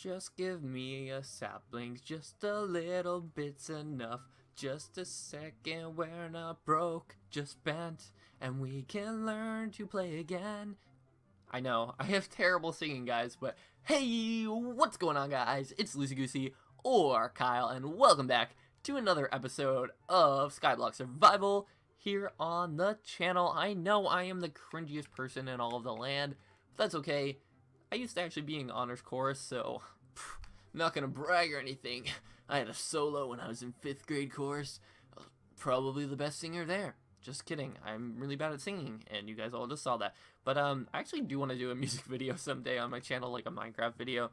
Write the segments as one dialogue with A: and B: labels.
A: Just give me a sapling, just a little bit's enough. Just a second, we're not broke, just bent, and we can learn to play again. I know, I have terrible singing, guys, but hey, what's going on, guys? It's LuceyGoosey, or Kyle, and welcome back to another episode of Skyblock Survival here on the channel. I know I am the cringiest person in all of the land, but that's okay. I used to actually be in honors chorus, so I'm not gonna brag or anything. I had a solo when I was in 5th grade chorus. I was probably the best singer there. Just kidding. I'm really bad at singing, and you guys all just saw that. But I actually do want to do a music video someday on my channel, like a Minecraft video,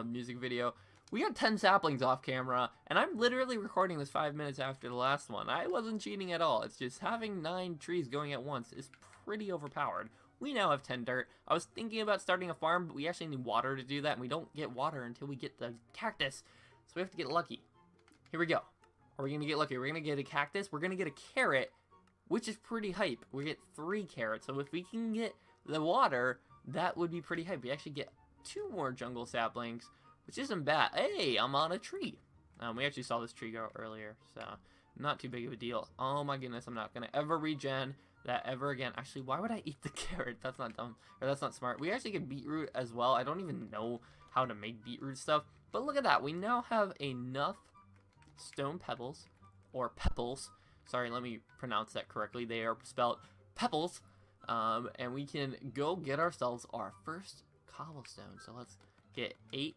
A: music video. We got 10 saplings off camera, and I'm literally recording this 5 minutes after the last one. I wasn't cheating at all. It's just having 9 trees going at once is pretty overpowered. We now have 10 dirt. I was thinking about starting a farm, but we actually need water to do that, and we don't get water until we get the cactus. So we have to get lucky. Here we go. Are we going to get lucky? We're going to get a cactus. We're going to get a carrot, which is pretty hype. We get 3 carrots. So if we can get the water, that would be pretty hype. We actually get 2 more jungle saplings, which isn't bad. Hey, I'm on a tree. We actually saw this tree grow earlier, so not too big of a deal. Oh my goodness, I'm not going to ever regen that ever again. Actually, why would I eat the carrot? That's not dumb, or that's not smart. We actually get beetroot as well. I don't even know how to make beetroot stuff, but look at that. We now have enough stone pebbles, or pepples. Sorry, let me pronounce that correctly. They are spelled pepples, and we can go get ourselves our first cobblestone. So let's get 8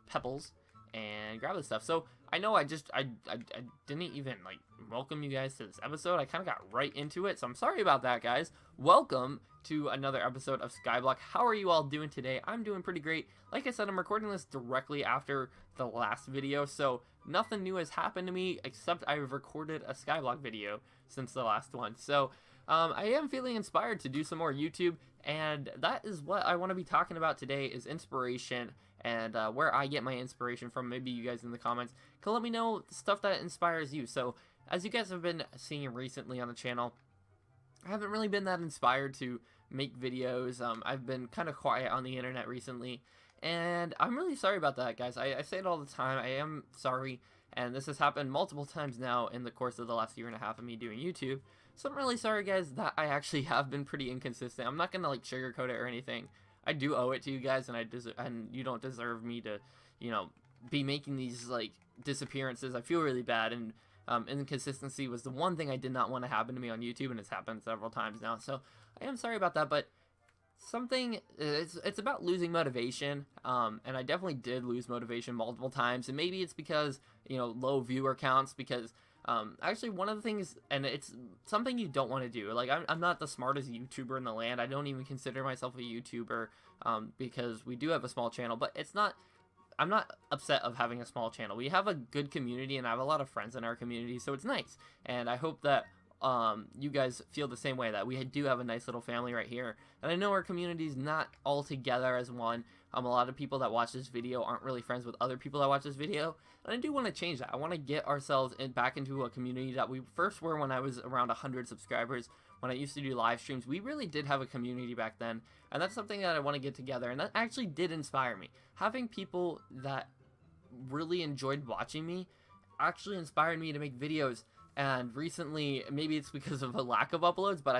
A: pebbles and grab this stuff. So I know I didn't even like welcome you guys to this episode. I kind of got right into it, so I'm sorry about that, guys. Welcome to another episode of Skyblock. How are you all doing today? I'm doing pretty great. Like I said, I'm recording this directly after the last video, so nothing new has happened to me except I've recorded a Skyblock video since the last one. So I am feeling inspired to do some more YouTube, and that is what I want to be talking about today, is inspiration and where I get my inspiration from. Maybe you guys in the comments can let me know stuff that inspires you. So as you guys have been seeing recently on the channel, I haven't really been that inspired to make videos. I've been kind of quiet on the internet recently, and I'm really sorry about that, guys. I say it all the time. I am sorry, and this has happened multiple times now in the course of the last 1.5 years of me doing YouTube. So I'm really sorry, guys, that I actually have been pretty inconsistent. I'm not gonna like sugarcoat it or anything. I do owe it to you guys, and you don't deserve me to, you know, be making these like disappearances. I feel really bad, and inconsistency was the one thing I did not want to happen to me on YouTube, and it's happened several times now. So I am sorry about that, but it's about losing motivation, and I definitely did lose motivation multiple times, and maybe it's because, you know, low viewer counts, because actually one of the things, and it's something you don't want to do, like I'm not the smartest YouTuber in the land. I don't even consider myself a YouTuber, because we do have a small channel, but I'm not upset of having a small channel. We have a good community, and I have a lot of friends in our community, so it's nice, and I hope that you guys feel the same way, that we do have a nice little family right here. And I know our community is not all together as one. A lot of people that watch this video aren't really friends with other people that watch this video, and I do want to change that. I want to get ourselves back into a community that we first were when I was around 100 subscribers. When I used to do live streams, we really did have a community back then, and that's something that I want to get together, and that actually did inspire me. Having people that really enjoyed watching me actually inspired me to make videos. And recently, maybe it's because of a lack of uploads, but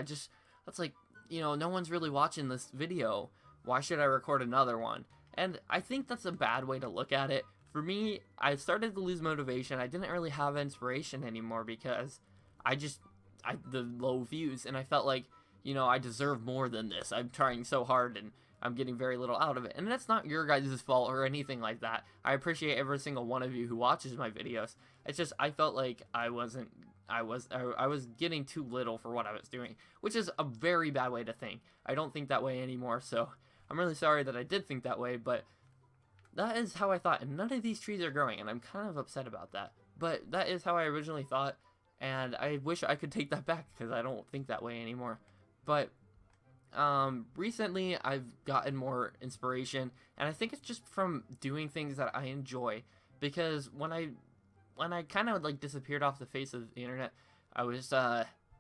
A: that's like, you know, no one's really watching this video. Why should I record another one? And I think that's a bad way to look at it. For me, I started to lose motivation. I didn't really have inspiration anymore because the low views, and I felt like, you know, I deserve more than this. I'm trying so hard, and I'm getting very little out of it. And that's not your guys' fault or anything like that. I appreciate every single one of you who watches my videos. It's just I felt like I was getting too little for what I was doing, which is a very bad way to think. I don't think that way anymore, so I'm really sorry that I did think that way, but that is how I thought, and none of these trees are growing, and I'm kind of upset about that. But that is how I originally thought, and I wish I could take that back, because I don't think that way anymore. But recently I've gotten more inspiration, and I think it's just from doing things that I enjoy, because when I kind of like disappeared off the face of the internet, I was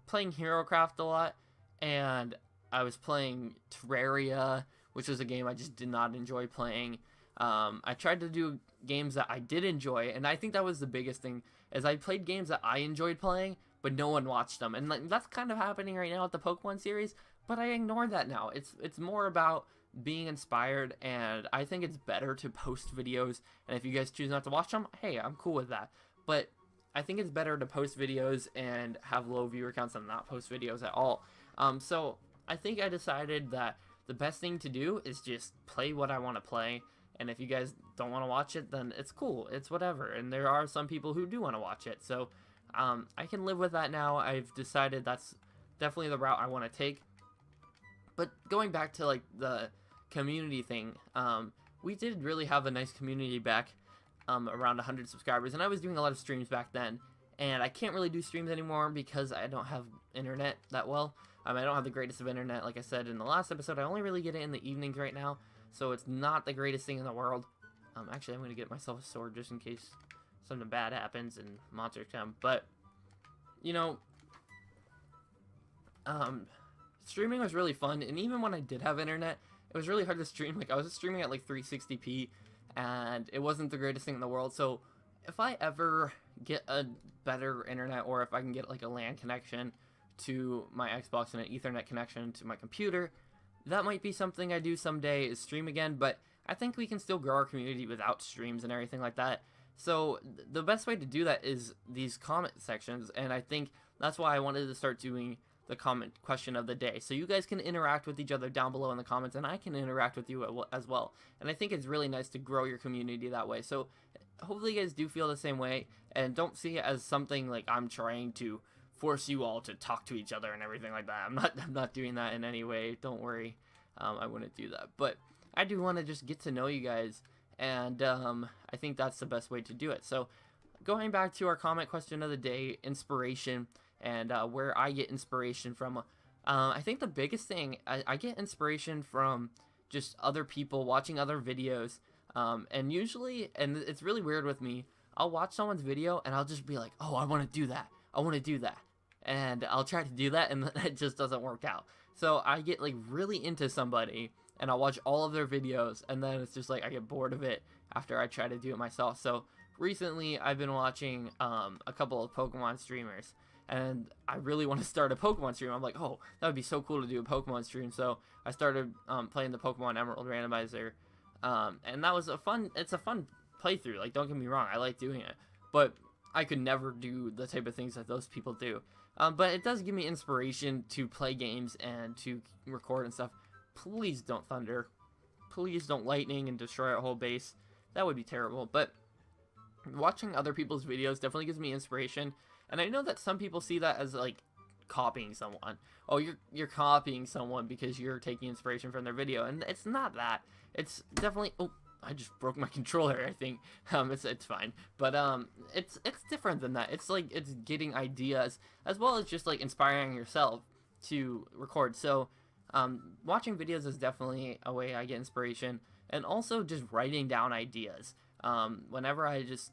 A: playing HeroCraft a lot, and I was playing Terraria, which was a game I just did not enjoy playing. I tried to do games that I did enjoy, and I think that was the biggest thing, is I played games that I enjoyed playing, but no one watched them. And like, that's kind of happening right now with the Pokemon series, but I ignore that now. It's more about being inspired, and I think it's better to post videos, and if you guys choose not to watch them, hey, I'm cool with that. But I think it's better to post videos and have low viewer counts than not post videos at all. So I think I decided that the best thing to do is just play what I want to play, and if you guys don't want to watch it, then it's cool, it's whatever. And there are some people who do want to watch it, so I can live with that now. I've decided that's definitely the route I want to take. But going back to like the community thing, we did really have a nice community back around 100 subscribers, and I was doing a lot of streams back then, and I can't really do streams anymore because I don't have internet that well. I don't have the greatest of internet, like I said in the last episode. I only really get it in the evenings right now, so it's not the greatest thing in the world. Actually, I'm going to get myself a sword just in case something bad happens and monsters come. But, you know, streaming was really fun, and even when I did have internet, it was really hard to stream. Like, I was streaming at like 360p, and it wasn't the greatest thing in the world. So if I ever get a better internet, or if I can get like a LAN connection to my Xbox and an Ethernet connection to my computer, that might be something I do someday, is stream again. But I think we can still grow our community without streams and everything like that. So the best way to do that is these comment sections, and I think that's why I wanted to start doing the comment question of the day, so you guys can interact with each other down below in the comments, and I can interact with you as well. And I think it's really nice to grow your community that way. So hopefully you guys do feel the same way, and don't see it as something like I'm trying to force you all to talk to each other and everything like that. I'm not doing that in any way. Don't worry. I wouldn't do that. But I do want to just get to know you guys, and I think that's the best way to do it. So going back to our comment question of the day, inspiration, and where I get inspiration from. I think the biggest thing, I get inspiration from just other people, watching other videos, and usually, and it's really weird with me, I'll watch someone's video and I'll just be like, oh, I want to do that, I want to do that, and I'll try to do that, and it just doesn't work out. So I get like really into somebody, and I'll watch all of their videos, and then it's just like I get bored of it after I try to do it myself. So recently I've been watching a couple of Pokemon streamers, and I really want to start a Pokemon stream. I'm like, oh, that would be so cool to do a Pokemon stream. So I started playing the Pokemon Emerald Randomizer, and that was it's a fun playthrough. Like, don't get me wrong, I like doing it, but I could never do the type of things that those people do. But it does give me inspiration to play games and to record and stuff. Please don't thunder. Please don't lightning and destroy our whole base. That would be terrible. But watching other people's videos definitely gives me inspiration. And I know that some people see that as like copying someone. Oh, you're copying someone because you're taking inspiration from their video, and it's not that. It's definitely, oh, I just broke my controller, I think. It's fine, but it's different than that. It's like it's getting ideas as well as just like inspiring yourself to record. So watching videos is definitely a way I get inspiration, and also just writing down ideas. Whenever I just,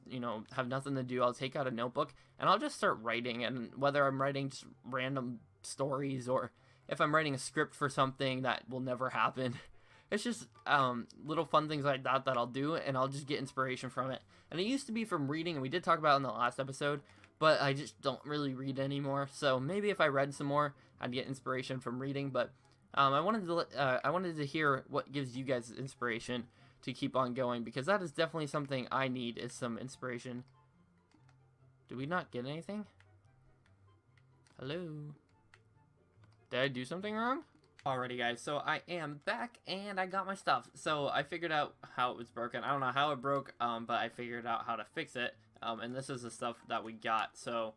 A: have nothing to do, I'll take out a notebook and I'll just start writing. And whether I'm writing just random stories, or if I'm writing a script for something that will never happen, it's just little fun things like that I'll do, and I'll just get inspiration from it. And it used to be from reading, and we did talk about it in the last episode, but I just don't really read anymore. So maybe if I read some more, I'd get inspiration from reading. But I wanted to hear what gives you guys inspiration to keep on going, because that is definitely something I need, is some inspiration. Did we not get anything? Hello? Did I do something wrong? Alrighty guys, so I am back and I got my stuff. So I figured out how it was broken. I don't know how it broke, but I figured out how to fix it. And this is the stuff that we got, so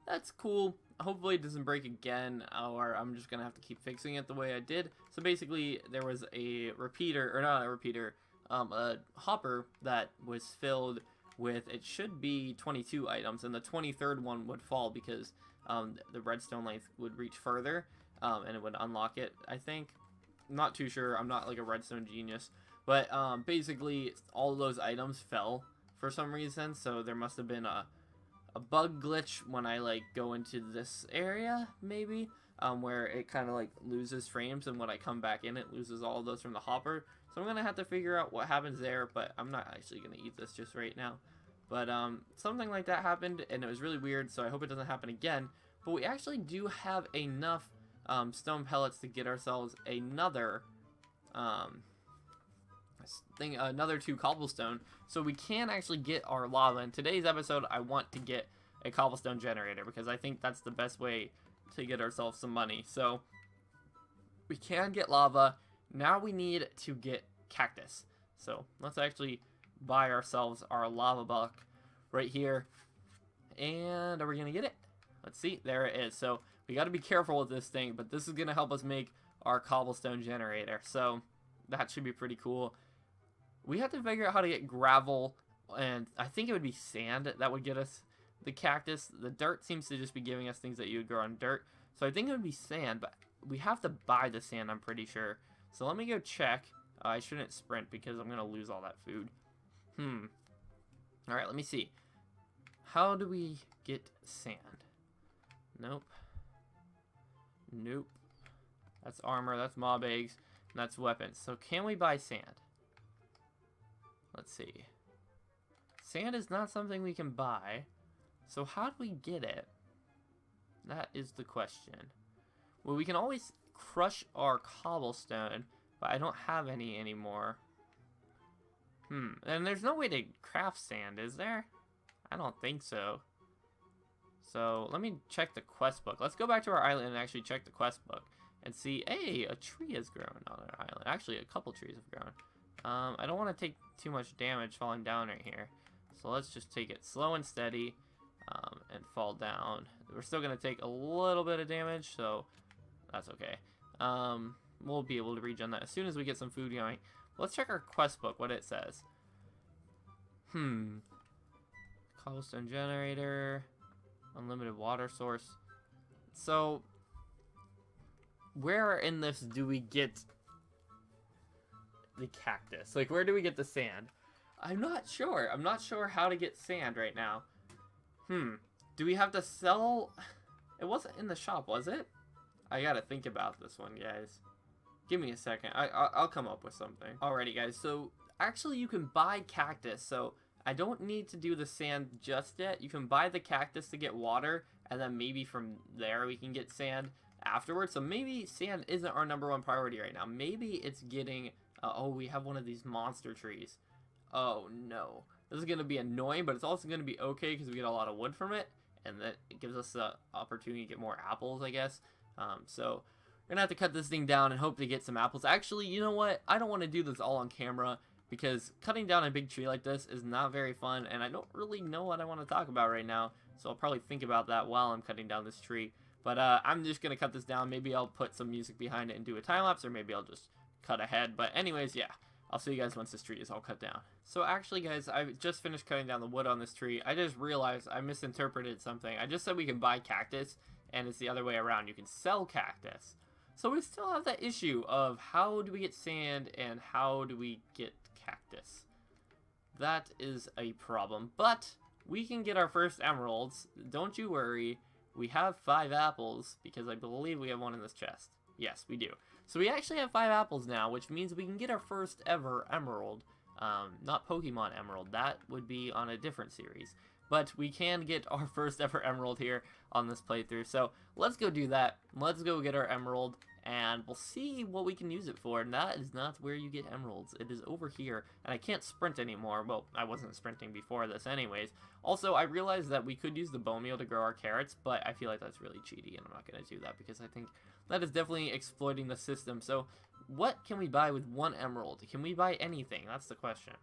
A: that's cool. Hopefully it doesn't break again, or I'm just gonna have to keep fixing it the way I did. So basically there was a repeater, or not a repeater, a hopper that was filled with, it should be 22 items, and the 23rd one would fall because the redstone length would reach further, and it would unlock it, I think. Not too sure, I'm not like a redstone genius, but basically all of those items fell for some reason, so there must have been a bug glitch when I like go into this area, maybe. where it kind of like loses frames, and when I come back in, it loses all of those from the hopper. So I'm gonna have to figure out what happens there, but I'm not actually gonna eat this just right now. But something like that happened, and it was really weird, so I hope it doesn't happen again. But we actually do have enough stone pellets to get ourselves another another 2 cobblestone, so we can actually get our lava. In today's episode, I want to get a cobblestone generator because I think that's the best way to get ourselves some money. So we can get lava. Now we need to get cactus. So let's actually buy ourselves our lava block right here. And are we gonna get it? Let's see. There it is. So we got to be careful with this thing, but this is gonna help us make our cobblestone generator. So that should be pretty cool. We have to figure out how to get gravel, and I think it would be sand that would get us the cactus. The dirt seems to just be giving us things that you would grow on dirt. So I think it would be sand, but we have to buy the sand, I'm pretty sure. So let me go check. I shouldn't sprint because I'm going to lose all that food. Alright, let me see. How do we get sand? Nope. Nope. That's armor, that's mob eggs, and that's weapons. So can we buy sand? Let's see. Sand is not something we can buy. So how do we get it? That is the question. Well, we can always crush our cobblestone, but I don't have any anymore. And there's no way to craft sand, is there? I don't think so. So let me check the quest book. Let's go back to our island and actually check the quest book and see. Hey, a tree has grown on our island. Actually, a couple trees have grown. I don't want to take too much damage falling down right here. So let's just take it slow and steady and fall down. We're still going to take a little bit of damage, so that's okay. We'll be able to regen that as soon as we get some food going. Let's check our quest book, what it says. Cobblestone generator, unlimited water source. So, where in this do we get the cactus? Like, where do we get the sand? I'm not sure. I'm not sure how to get sand right now. Do we have to sell? It wasn't in the shop, was it? I gotta think about this one, guys. Give me a second. I'll come up with something. Alrighty, guys. So, actually, you can buy cactus. So, I don't need to do the sand just yet. You can buy the cactus to get water, and then maybe from there we can get sand afterwards. So, maybe sand isn't our #1 priority right now. Maybe it's getting... oh, we have one of these monster trees. Oh, no. This is going to be annoying, but it's also going to be okay because we get a lot of wood from it, and that it gives us the opportunity to get more apples, I guess. So, we're going to have to cut this thing down and hope to get some apples. Actually, you know what? I don't want to do this all on camera because cutting down a big tree like this is not very fun, and I don't really know what I want to talk about right now, so I'll probably think about that while I'm cutting down this tree. But I'm just going to cut this down. Maybe I'll put some music behind it and do a time-lapse, or maybe I'll just cut ahead. But anyways, yeah. I'll see you guys once this tree is all cut down. So actually, guys, I just finished cutting down the wood on this tree. I just realized I misinterpreted something. I just said we can buy cactus, and it's the other way around. You can sell cactus. So we still have that issue of how do we get sand and how do we get cactus. That is a problem. But we can get our first emeralds. Don't you worry. We have 5 apples because I believe we have one in this chest. Yes, we do. So we actually have 5 apples now, which means we can get our first ever emerald. Not Pokemon Emerald. That would be on a different series. But we can get our first ever emerald here on this playthrough. So let's go do that. Let's go get our emerald, and we'll see what we can use it for. And that is not where you get emeralds. It is over here, and I can't sprint anymore. Well, I wasn't sprinting before this anyways. Also, I realized that we could use the bone meal to grow our carrots, but I feel like that's really cheaty, and I'm not going to do that because I think that is definitely exploiting the system. So, what can we buy with 1 emerald? Can we buy anything? That's the question.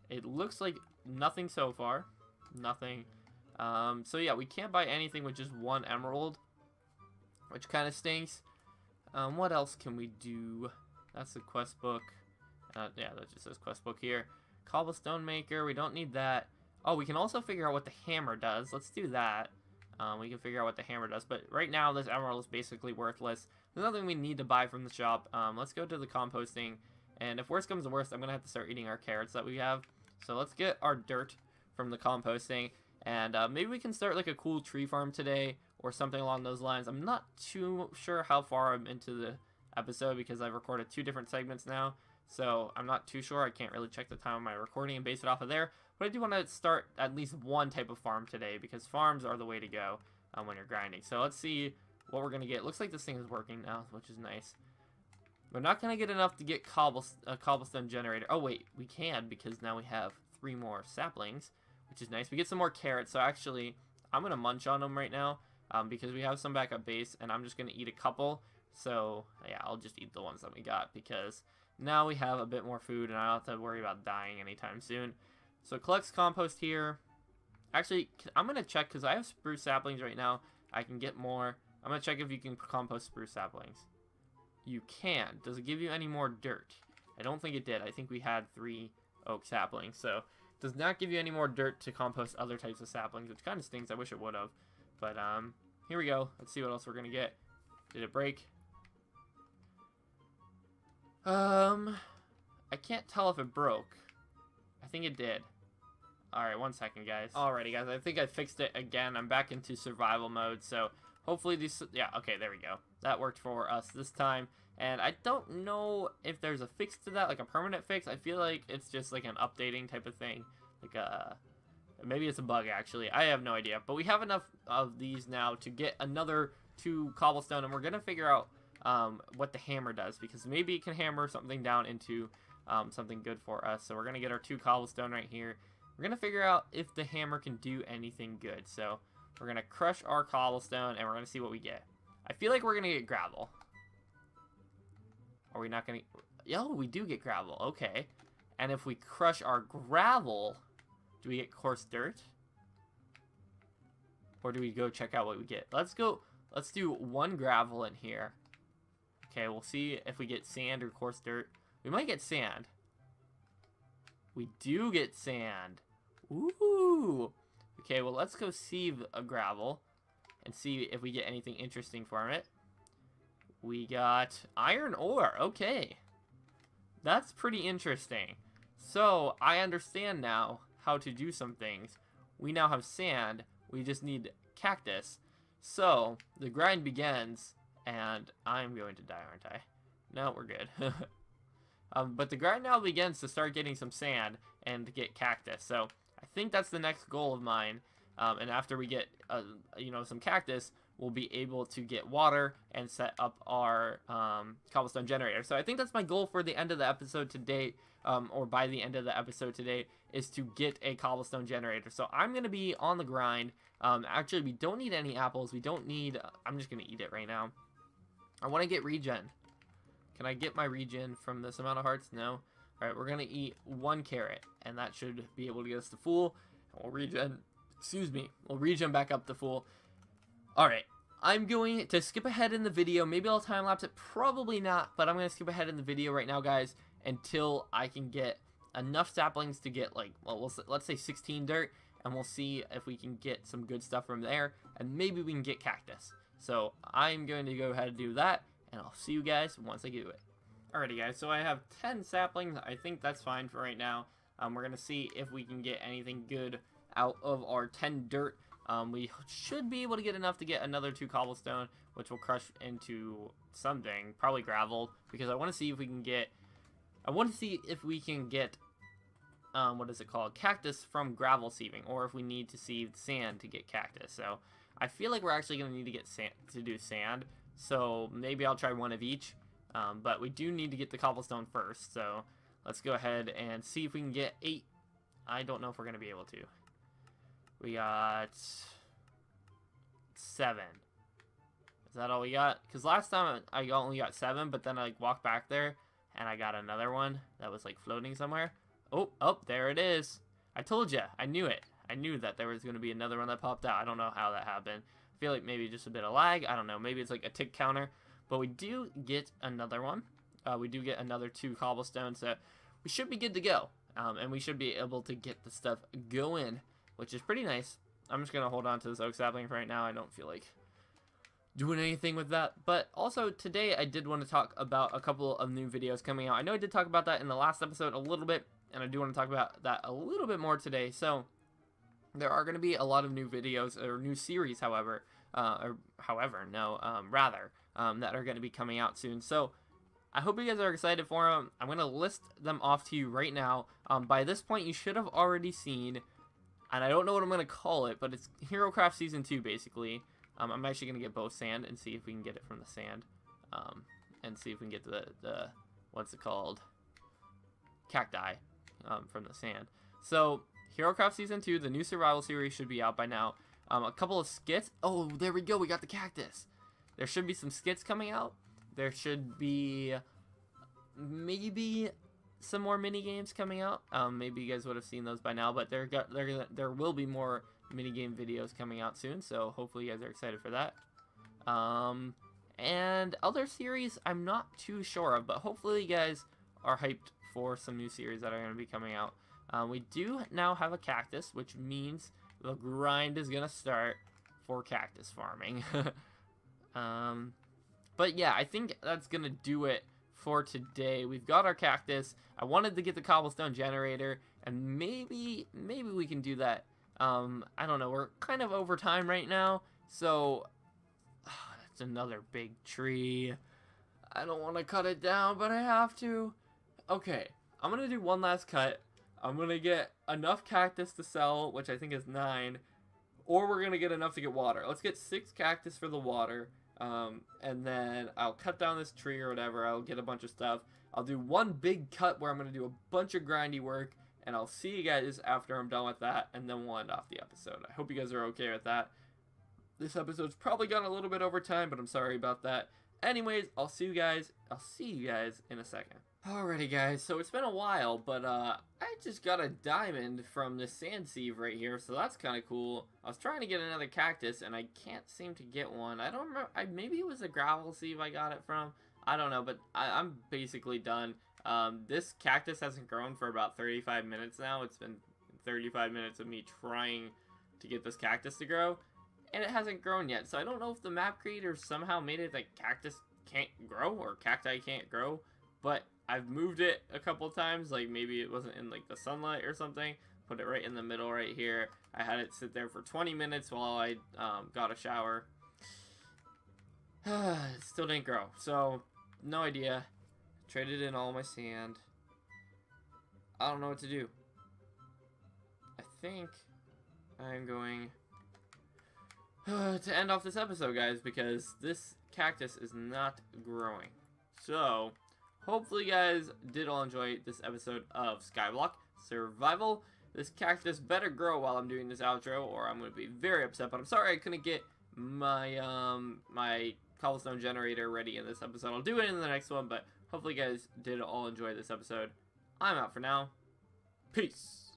A: It looks like nothing so far. Nothing. So yeah, we can't buy anything with just 1 emerald, which kind of stinks. What else can we do? That's the quest book. Yeah, that just says quest book here. Cobblestone maker, we don't need that. Oh, we can also figure out what the hammer does. Let's do that. We can figure out what the hammer does, but right now this emerald is basically worthless. There's nothing we need to buy from the shop. Let's go to the composting, and if worst comes to worst, I'm gonna have to start eating our carrots that we have. So let's get our dirt from the composting, and maybe we can start like a cool tree farm today or something along those lines. I'm not too sure how far I'm into the episode because I've recorded 2 different segments now. So I'm not too sure. I can't really check the time of my recording and base it off of there. But I do want to start at least one type of farm today because farms are the way to go when you're grinding. So let's see what we're going to get. Looks like this thing is working now, which is nice. We're not going to get enough to get a cobblestone generator. Oh, wait. We can because now we have 3 more saplings, which is nice. We get some more carrots. So actually, I'm going to munch on them right now because we have some back at base. And I'm just going to eat a couple. So, yeah, I'll just eat the ones that we got because now we have a bit more food and I don't have to worry about dying anytime soon. So collects compost here. Actually, I'm going to check because I have spruce saplings right now. I can get more. I'm going to check if you can compost spruce saplings. You can. Does it give you any more dirt? I don't think it did. I think we had 3 oak saplings. So it does not give you any more dirt to compost other types of saplings, which kind of stinks. I wish it would have. But here we go. Let's see what else we're going to get. Did it break? I can't tell if it broke. I think it did. Alright, 1 second, guys. Alrighty, guys, I think I fixed it again. I'm back into survival mode, so hopefully these... Yeah, okay, there we go. That worked for us this time. And I don't know if there's a fix to that, like a permanent fix. I feel like it's just like an updating type of thing. Like maybe it's a bug, actually. I have no idea. But we have enough of these now to get another 2 cobblestone, and we're going to figure out what the hammer does, because maybe it can hammer something down into something good for us. So we're going to get our 2 cobblestone right here. We're going to figure out if the hammer can do anything good. So we're going to crush our cobblestone and we're going to see what we get. I feel like we're going to get gravel. Are we not going to... Yo, we do get gravel. Okay. And if we crush our gravel, do we get coarse dirt? Or do we go check out what we get? Let's go... Let's do 1 gravel in here. Okay, we'll see if we get sand or coarse dirt. We might get sand. We do get sand. Ooh. Okay, well, let's go sieve a gravel and see if we get anything interesting from it. We got iron ore. Okay. That's pretty interesting. So, I understand now how to do some things. We now have sand. We just need cactus. So, the grind begins, and I'm going to die, aren't I? No, we're good. But the grind now begins to start getting some sand and to get cactus. So, I think that's the next goal of mine. And after we get, some cactus, we'll be able to get water and set up our cobblestone generator. So, I think that's my goal for the end of the episode today, or by the end of the episode today, is to get a cobblestone generator. So, I'm going to be on the grind. Actually, we don't need any apples. We don't need... I'm just going to eat it right now. I want to get regen. Can I get my regen from this amount of hearts? No. Alright, we're going to eat 1 carrot. And that should be able to get us to full. We'll regen... Excuse me. We'll regen back up to full. Alright. I'm going to skip ahead in the video. Maybe I'll time-lapse it. Probably not. But I'm going to skip ahead in the video right now, guys. Until I can get enough saplings to get, like... Well, let's say 16 dirt. And we'll see if we can get some good stuff from there. And maybe we can get cactus. So I'm going to go ahead and do that. And I'll see you guys once I do it. Alrighty, guys. So I have 10 saplings. I think that's fine for right now. We're going to see if we can get anything good out of our 10 dirt. We should be able to get enough to get another 2 cobblestone, which will crush into something. Probably gravel. Because I want to see if we can get... what is it called? Cactus from gravel sieving, or if we need to sieve sand to get cactus. So I feel like we're actually going to need to get sand to do sand. So maybe I'll try 1 of each. But we do need to get the cobblestone first. So let's go ahead and see if we can get 8. I don't know if we're going to be able to. We got 7. Is that all we got? Because last time I only got 7, but then I walked back there and I got another one that was like floating somewhere. Oh, there it is. I told you. I knew it. I knew that there was going to be another one that popped out. I don't know how that happened. I feel like maybe just a bit of lag. I don't know. Maybe it's like a tick counter. But we do get another one. We do get another 2 cobblestones. So we should be good to go. And we should be able to get the stuff going, which is pretty nice. I'm just going to hold on to this oak sapling for right now. I don't feel like doing anything with that. But also today I did want to talk about a couple of new videos coming out. I know I did talk about that in the last episode a little bit. And I do want to talk about that a little bit more today. So there are going to be a lot of new videos, or new series, however, that are going to be coming out soon. So I hope you guys are excited for them. I'm going to list them off to you right now. By this point, you should have already seen, and I don't know what I'm going to call it, but it's HeroCraft Season 2, basically. I'm actually going to get both sand and see if we can get it from the sand. And see if we can get the what's it called? Cacti from the sand. So, HeroCraft Season 2, the new survival series should be out by now. A couple of skits. Oh, there we go. We got the cactus. There should be some skits coming out. There should be maybe some more mini games coming out. Maybe you guys would have seen those by now, but there will be more mini game videos coming out soon. So hopefully you guys are excited for that. And other series I'm not too sure of, but hopefully you guys are hyped for some new series that are going to be coming out. We do now have a cactus, which means the grind is going to start for cactus farming. But yeah, I think that's going to do it for today. We've got our cactus. I wanted to get the cobblestone generator, and maybe we can do that. I don't know. We're kind of over time right now, so that's another big tree. I don't want to cut it down, but I have to. Okay, I'm going to do one last cut. I'm going to get enough cactus to sell, which I think is 9, or we're going to get enough to get water. Let's get 6 cactus for the water. And then I'll cut down this tree or whatever. I'll get a bunch of stuff. I'll do one big cut where I'm going to do a bunch of grindy work. And I'll see you guys after I'm done with that. And then we'll end off the episode. I hope you guys are okay with that. This episode's probably gone a little bit over time, but I'm sorry about that. Anyways, I'll see you guys in a second. Alrighty guys, so it's been a while, but I just got a diamond from this sand sieve right here, so that's kind of cool. I was trying to get another cactus, and I can't seem to get one. I don't remember, maybe it was a gravel sieve I got it from. I don't know, but I'm basically done. This cactus hasn't grown for about 35 minutes now. It's been 35 minutes of me trying to get this cactus to grow, and it hasn't grown yet. So I don't know if the map creator somehow made it that cactus can't grow, or cacti can't grow, but I've moved it a couple times, like maybe it wasn't in like the sunlight or something. Put it right in the middle right here. I had it sit there for 20 minutes while I got a shower. It still didn't grow, so no idea. Traded in all my sand. I don't know what to do. I think I'm going to end off this episode, guys, because this cactus is not growing. So hopefully you guys did all enjoy this episode of Skyblock Survival. This cactus better grow while I'm doing this outro, or I'm going to be very upset. But I'm sorry I couldn't get my my cobblestone generator ready in this episode. I'll do it in the next one, but hopefully you guys did all enjoy this episode. I'm out for now. Peace.